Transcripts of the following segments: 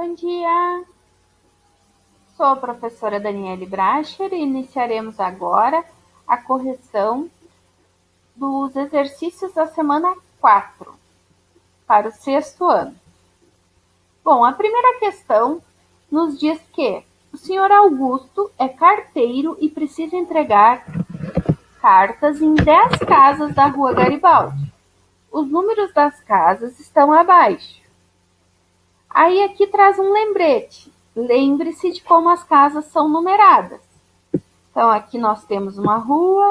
Bom dia, sou a professora Daniele Bracher e iniciaremos agora a correção dos exercícios da semana 4 para o 6º ano. Bom, a primeira questão nos diz que o senhor Augusto é carteiro e precisa entregar cartas em 10 casas da Rua Garibaldi. Os números das casas estão abaixo. Aí aqui traz um lembrete. Lembre-se de como as casas são numeradas. Então, aqui nós temos uma rua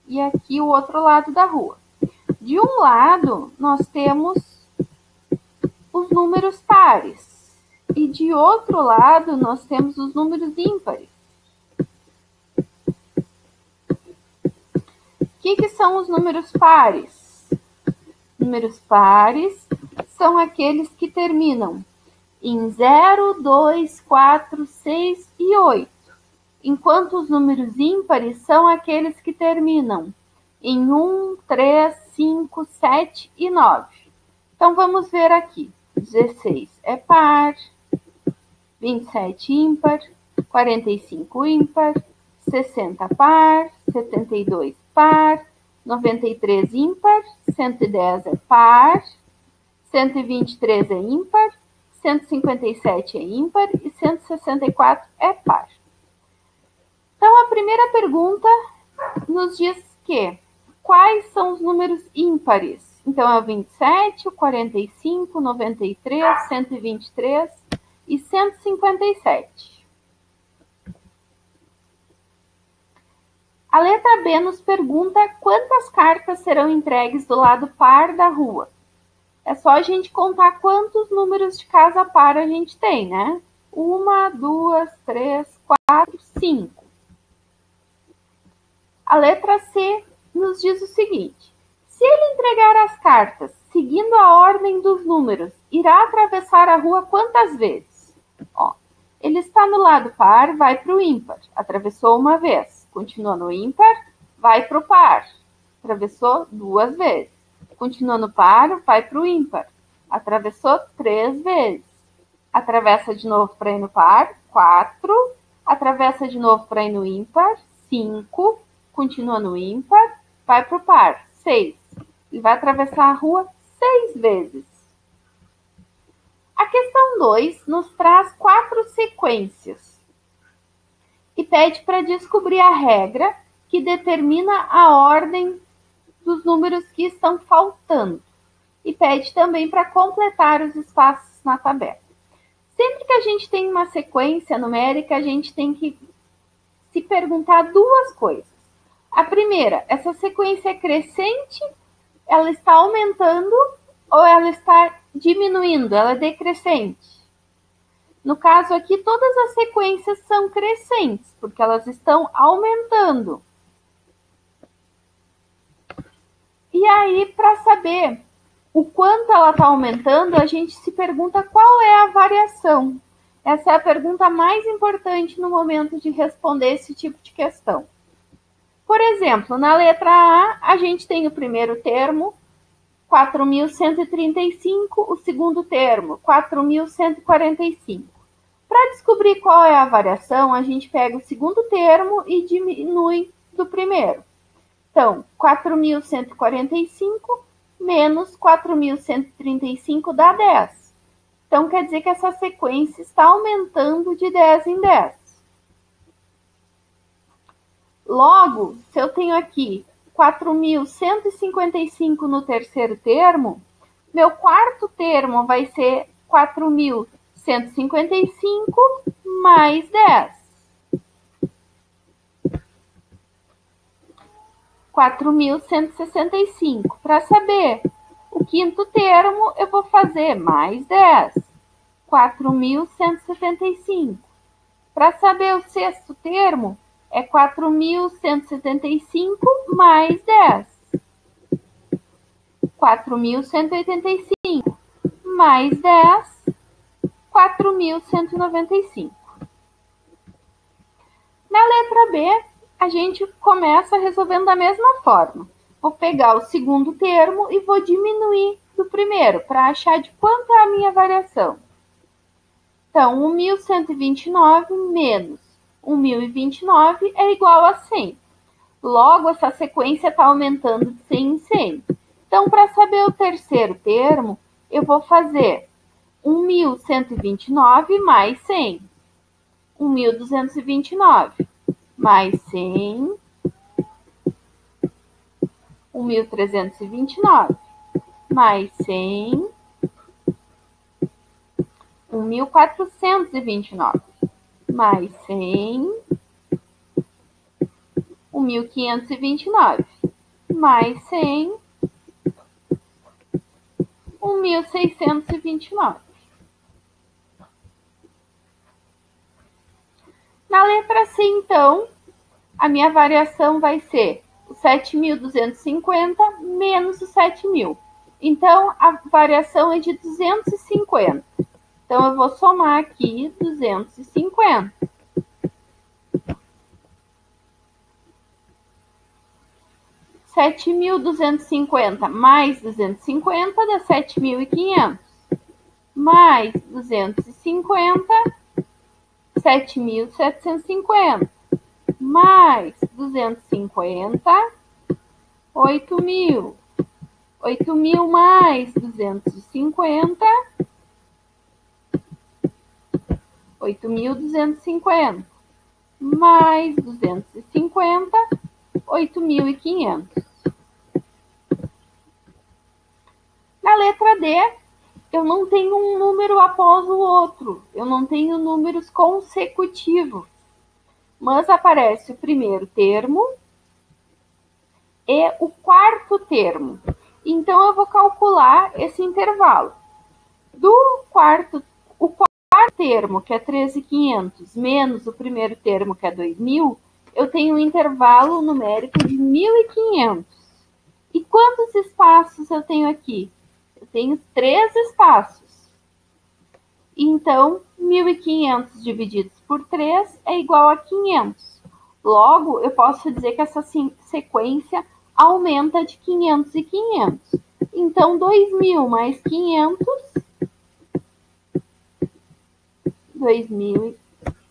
e aqui o outro lado da rua. De um lado, nós temos os números pares. E de outro lado, nós temos os números ímpares. O que são os números pares? Números pares são aqueles que terminam em 0, 2, 4, 6 e 8, enquanto os números ímpares são aqueles que terminam em 1, 3, 5, 7 e 9. Então, vamos ver aqui. 16 é par, 27 ímpar, 45 ímpar, 60 par, 72 par, 93 ímpar, 110 é par, 123 é ímpar, 157 é ímpar e 164 é par. Então, a primeira pergunta nos diz que quais são os números ímpares? Então, é o 27, o 45, 93, 123 e 157. A letra B nos pergunta quantas cartas serão entregues do lado par da rua. É só a gente contar quantos números de casa par a gente tem, né? 1, 2, 3, 4, 5. A letra C nos diz o seguinte: se ele entregar as cartas seguindo a ordem dos números, irá atravessar a rua quantas vezes? Ó, ele está no lado par, vai para o ímpar. Atravessou uma vez. Continua no ímpar, vai para o par. Atravessou 2 vezes. Continua no par, vai para o ímpar. Atravessou 3 vezes. Atravessa de novo para ir no par, 4. Atravessa de novo para ir no ímpar, 5. Continua no ímpar, vai para o par, 6. E vai atravessar a rua 6 vezes. A questão 2 nos traz 4 sequências e pede para descobrir a regra que determina a ordem dos números que estão faltando. E pede também para completar os espaços na tabela. Sempre que a gente tem uma sequência numérica, a gente tem que se perguntar 2 coisas. A primeira, essa sequência é crescente, ela está aumentando ou ela está diminuindo, ela é decrescente? No caso aqui, todas as sequências são crescentes, porque elas estão aumentando. E aí, para saber o quanto ela está aumentando, a gente se pergunta qual é a variação. Essa é a pergunta mais importante no momento de responder esse tipo de questão. Por exemplo, na letra A, a gente tem o primeiro termo, 4.135, o segundo termo, 4.145. Para descobrir qual é a variação, a gente pega o segundo termo e diminui do primeiro. Então, 4.145 menos 4.135 dá 10. Então, quer dizer que essa sequência está aumentando de 10 em 10. Logo, se eu tenho aqui 4.155 no terceiro termo, meu quarto termo vai ser 4.155 mais 10. 4.165. Para saber o quinto termo, eu vou fazer mais 10. 4.175. Para saber o sexto termo, é 4.175 mais 10. 4.185 mais 10, 4.195. Na letra B, a gente começa resolvendo da mesma forma. Vou pegar o segundo termo e vou diminuir do primeiro, para achar de quanto é a minha variação. Então, 1.129 menos 1.029 é igual a 100. Logo, essa sequência está aumentando de 100 em 100. Então, para saber o terceiro termo, eu vou fazer 1.129 mais 100. 1.229 mais 100. 1.329 mais 100. 1.429 mais 100. 1.529 mais 100. 1.629. Na letra C, então, a minha variação vai ser o 7.250 menos o 7.000. Então, a variação é de 250. Então, eu vou somar aqui 250. 7.250 mais 250 dá 7.500. Mais 250, 7.750. Mais 250, 8.000. 8.000 mais 250, 8.250. Mais 250, 8.500. Na letra D, eu não tenho um número após o outro. Eu não tenho números consecutivos. Mas aparece o primeiro termo e o quarto termo. Então, eu vou calcular esse intervalo. O quarto termo, que é 13.500, menos o primeiro termo, que é 2.000, eu tenho um intervalo numérico de 1.500. E quantos espaços eu tenho aqui? Eu tenho 3 espaços. Então, 1.500 divididos por 3 é igual a 500. Logo, eu posso dizer que essa sequência aumenta de 500 e 500. Então, 2.000 mais 500... 2.000...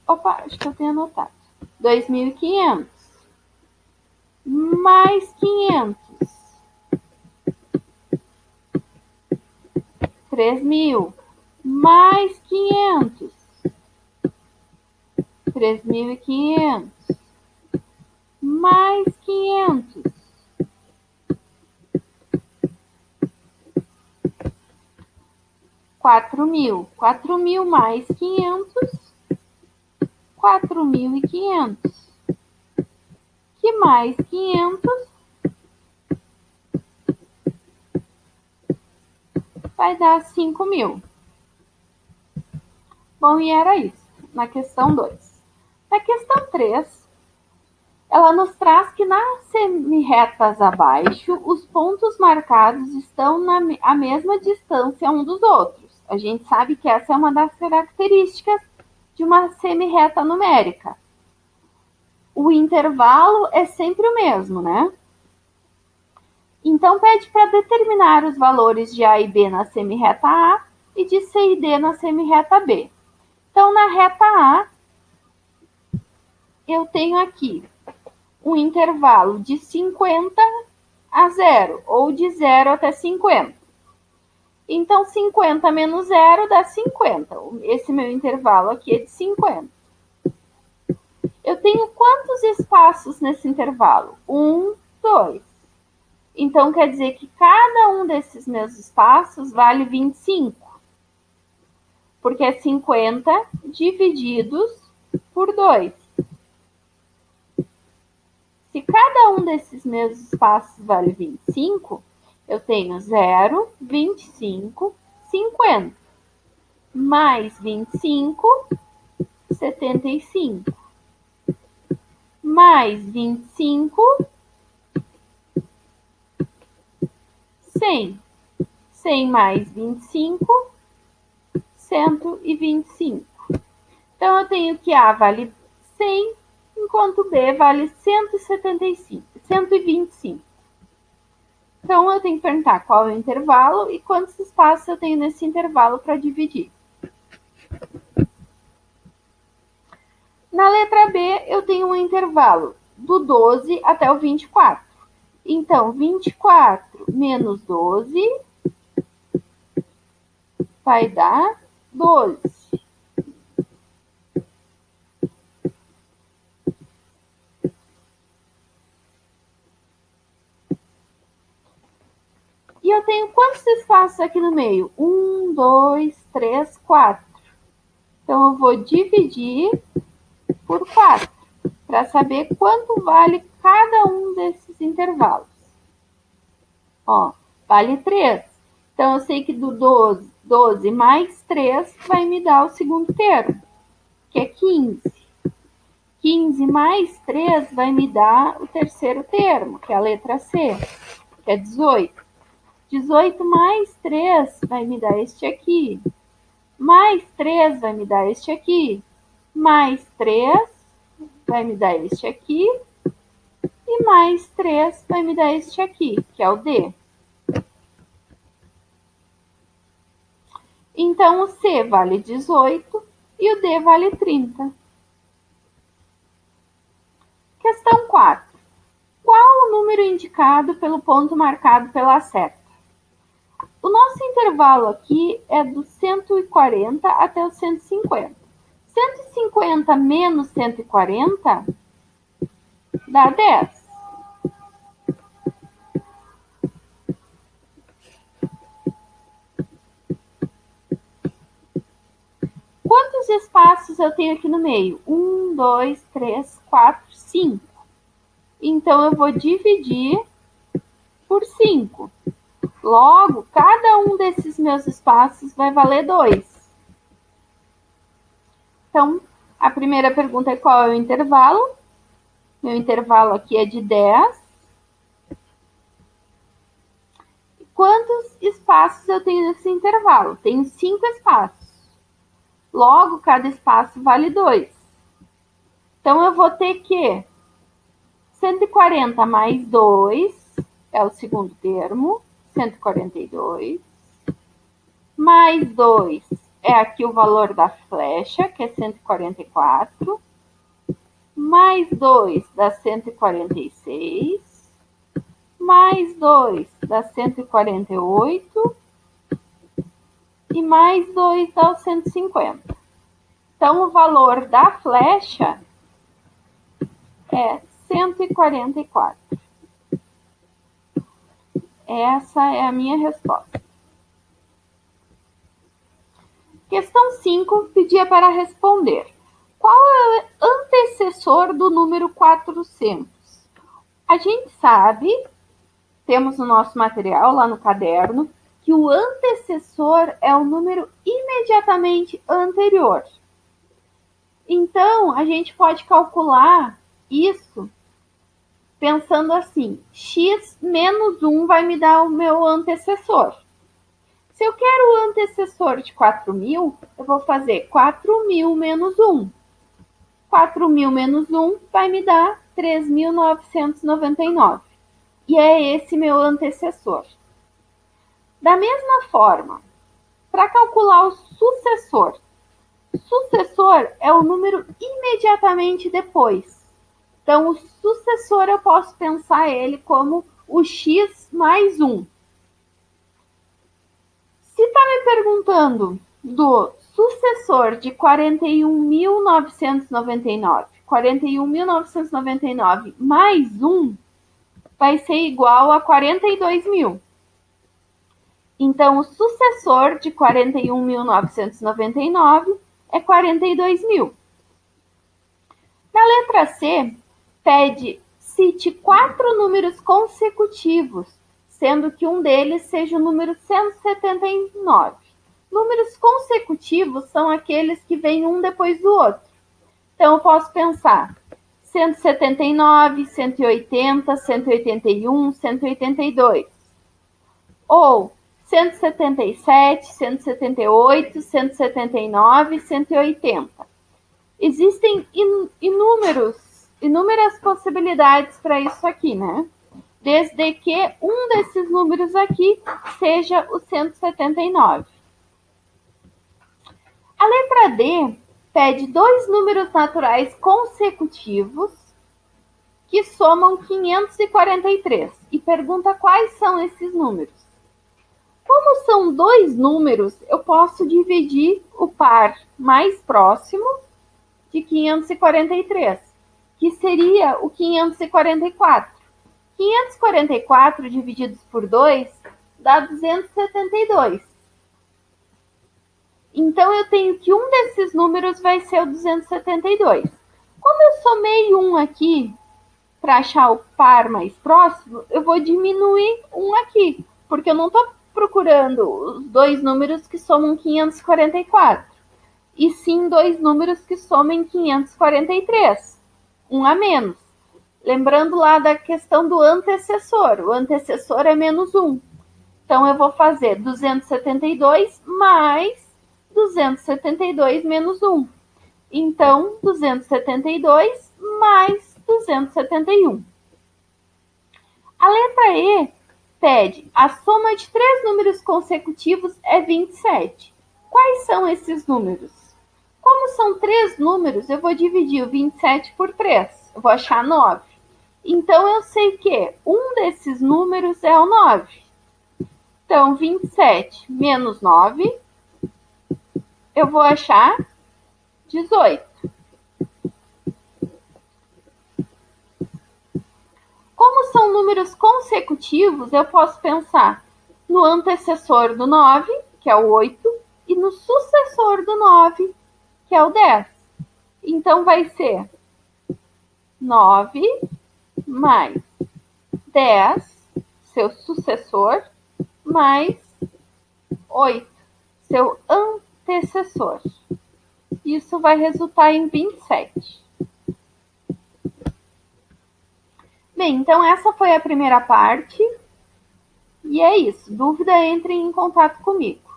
Opa, acho que eu tenho anotado. 2.500 mais 500. 3.000 mais 500. 3.500 mais 500. 4.000. 4.000 mais 500. 4.500. Que mais 500 vai dar 5.000. Bom, e era isso na questão 2. Na questão 3, ela nos traz que nas semirretas abaixo, os pontos marcados estão à mesma distância um dos outros. A gente sabe que essa é uma das características de uma semirreta numérica. O intervalo é sempre o mesmo, né? Então, pede para determinar os valores de A e B na semirreta A e de C e D na semirreta B. Então, na reta A, eu tenho aqui um intervalo de 50 a 0, ou de 0 até 50. Então, 50 menos 0 dá 50. Esse meu intervalo aqui é de 50. Eu tenho quantos espaços nesse intervalo? 1, 2. Então, quer dizer que cada um desses meus espaços vale 25. Porque é 50 divididos por 2. Se cada um desses meus espaços vale 25, eu tenho 0, 25, 50. Mais 25, 75. Mais 25, 100. 100 mais 25, 125. Então, eu tenho que A vale 100, enquanto B vale 175, 125. Então, eu tenho que perguntar qual é o intervalo e quantos espaços eu tenho nesse intervalo para dividir. Na letra B, eu tenho um intervalo do 12 até o 24. Então, 24 menos 12 vai dar 12. E eu tenho quantos espaços aqui no meio? 1, 2, 3, 4. Então, eu vou dividir por 4, para saber quanto vale cada um desses intervalos. Ó, vale 3. Então, eu sei que do 12 mais 3 vai me dar o segundo termo, que é 15. 15 mais 3 vai me dar o terceiro termo, que é a letra C, que é 18. 18 mais 3 vai me dar este aqui. Mais 3 vai me dar este aqui. Mais 3 vai me dar este aqui. E mais 3 vai me dar este aqui, que é o D. Então, o C vale 18 e o D vale 30. Questão 4. Qual o número indicado pelo ponto marcado pela seta? O nosso intervalo aqui é do 140 até o 150. 150 menos 140 dá 10. Quantos espaços eu tenho aqui no meio? 1, 2, 3, 4, 5. Então, eu vou dividir por 5. Logo, cada um desses meus espaços vai valer 2. Então, a primeira pergunta é qual é o intervalo? Meu intervalo aqui é de 10. Quantos espaços eu tenho nesse intervalo? Tenho 5 espaços. Logo, cada espaço vale 2. Então, eu vou ter que 140 mais 2 é o segundo termo, 142. Mais 2 é aqui o valor da flecha, que é 144. Mais 2 dá 146. Mais 2 dá 148. E mais 2 dá o 150. Então, o valor da flecha é 144. Essa é a minha resposta. Questão 5 pedia para responder. Qual é o antecessor do número 400? A gente sabe, temos no nosso material, lá no caderno, que o antecessor é o número imediatamente anterior. Então, a gente pode calcular isso pensando assim, x menos 1 vai me dar o meu antecessor. Se eu quero o antecessor de 4.000, eu vou fazer 4.000 menos 1. 4.000 menos 1 vai me dar 3.999. E é esse meu antecessor. Da mesma forma, para calcular o sucessor é o número imediatamente depois. Então, o sucessor eu posso pensar ele como o x mais 1. Se está me perguntando do sucessor de 41.999, 41.999 mais 1 vai ser igual a 42.000. Então, o sucessor de 41.999 é 42.000. Na letra C, pede cite 4 números consecutivos, sendo que um deles seja o número 179. Números consecutivos são aqueles que vêm um depois do outro. Então, eu posso pensar 179, 180, 181, 182. Ou 177, 178, 179, 180. Existem inúmeras possibilidades para isso aqui, né? Desde que um desses números aqui seja o 179. A letra D pede 2 números naturais consecutivos que somam 543 e pergunta quais são esses números. Como são 2 números, eu posso dividir o par mais próximo de 543, que seria o 544. 544 divididos por 2 dá 272. Então, eu tenho que um desses números vai ser o 272. Como eu somei um aqui para achar o par mais próximo, eu vou diminuir um aqui, porque eu não estou procurando os 2 números que somam 544, e sim 2 números que somem 543, um a menos. Lembrando lá da questão do antecessor, o antecessor é menos 1. Então, eu vou fazer 272 mais 272 menos 1. Então, 272 mais 271. A letra E pede a soma de 3 números consecutivos é 27. Quais são esses números? Como são 3 números, eu vou dividir o 27 por 3. Eu vou achar 9. Então, eu sei que um desses números é o 9. Então, 27 menos 9, eu vou achar 18. Como são números consecutivos, eu posso pensar no antecessor do 9, que é o 8, e no sucessor do 9, que é o 10. Então, vai ser 9 mais 10, seu sucessor, mais 8, seu antecessor. Isso vai resultar em 27. Bem, então essa foi a primeira parte. E é isso. Dúvida, entre em contato comigo.